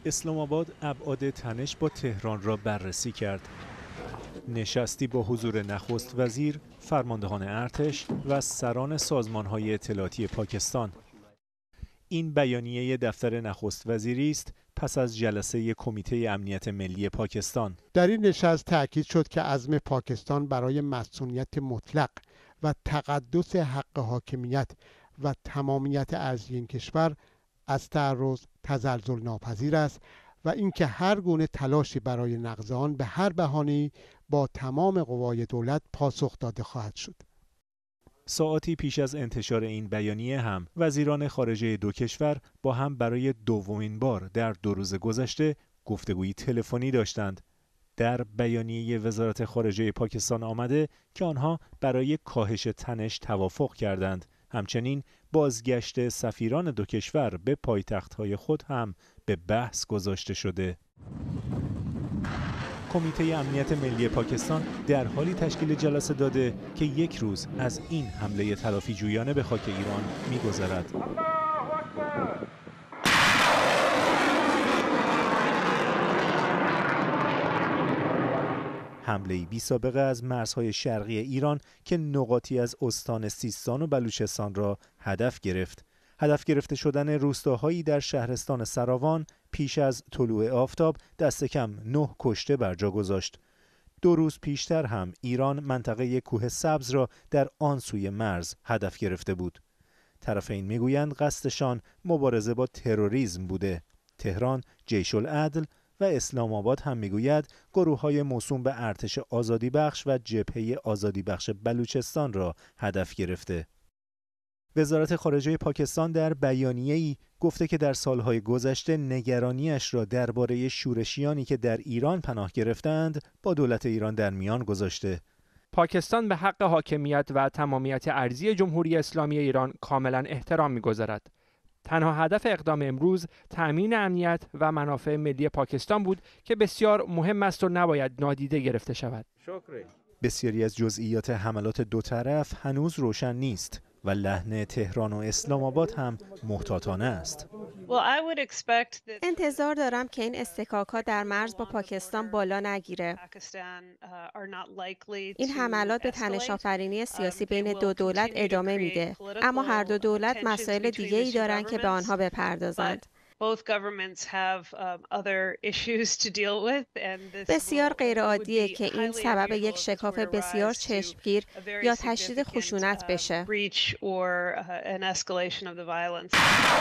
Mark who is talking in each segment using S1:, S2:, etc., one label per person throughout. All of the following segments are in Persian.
S1: اسلام آباد ابعاد تنش با تهران را بررسی کرد. نشستی با حضور نخست وزیر، فرماندهان ارتش و سران سازمان‌های اطلاعاتی پاکستان. این بیانیه دفتر نخست وزیری است پس از جلسه کمیته امنیت ملی پاکستان.
S2: در این نشست تاکید شد که عزم پاکستان برای مصونیت مطلق و تقدس حق حاکمیت و تمامیت ارضی این کشور از تعرض تزلزل ناپذیر است و اینکه هر گونه تلاشی برای نقض آن به هر بهانه‌ای با تمام قوای دولت پاسخ داده خواهد شد.
S1: ساعاتی پیش از انتشار این بیانیه هم وزیران خارجه دو کشور با هم برای دومین بار در 2 روز گذشته گفتگویی تلفنی داشتند. در بیانیه وزارت خارجه پاکستان آمده که آنها برای کاهش تنش توافق کردند. همچنین بازگشت سفیران دو کشور به پایتخت‌های خود هم به بحث گذاشته شده. کمیته امنیت ملی پاکستان در حالی تشکیل جلسه داده که 1 روز از این حمله تلافی جویانه به خاک ایران می‌گذرد. حمله بی سابقه از مرزهای شرقی ایران که نقاطی از استان سیستان و بلوچستان را هدف گرفت. هدف گرفته شدن روستاهایی در شهرستان سراوان پیش از طلوع آفتاب دست کم 9 کشته بر جا گذاشت. 2 روز پیشتر هم ایران منطقه کوه سبز را در آن سوی مرز هدف گرفته بود. طرفین میگویند قصدشان مبارزه با تروریسم بوده. تهران، جیش العدل و اسلام آباد هم میگوید گروه‌های موسوم به ارتش آزادی بخش و جبهه آزادی بخش بلوچستان را هدف گرفته. وزارت خارجه پاکستان در بیانیه‌ای گفته که در سالهای گذشته نگرانیش را درباره شورشیانی که در ایران پناه گرفتند با دولت ایران در میان گذاشته.
S3: پاکستان به حق حاکمیت و تمامیت ارضی جمهوری اسلامی ایران کاملا احترام می‌گذارد. تنها هدف اقدام امروز تأمین امنیت و منافع ملی پاکستان بود که بسیار مهم است و نباید نادیده گرفته شود.
S1: بسیاری از جزئیات حملات دو طرف هنوز روشن نیست و لحن تهران و اسلام آباد هم محتاطانه است.
S4: انتظار دارم که این استکاک‌ها در مرز با پاکستان بالا نگیره. این حملات به تنش‌آفرینی سیاسی بین دو دولت ادامه میده، اما هر دو دولت مسائل دیگه‌ای دارن که به آنها بپردازند. بسیار غیرعادیه که این سبب یک شکاف بسیار چشمگیر یا تشدید خشونت بشه.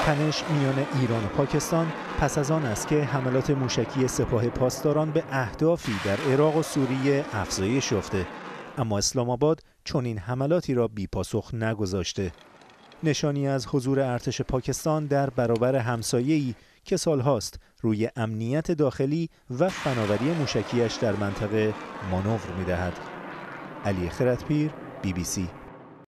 S1: تنش میان ایران و پاکستان پس از آن است که حملات موشکی سپاه پاسداران به اهدافی در عراق و سوریه افزایش یافته، اما اسلام آباد چنین حملاتی را بی پاسخ نگذاشته. نشانی از حضور ارتش پاکستان در برابر همسایه‌ای که سالهاست روی امنیت داخلی و فناوری موشکیش در منطقه مانور می‌دهد. علی خردپیر، BBC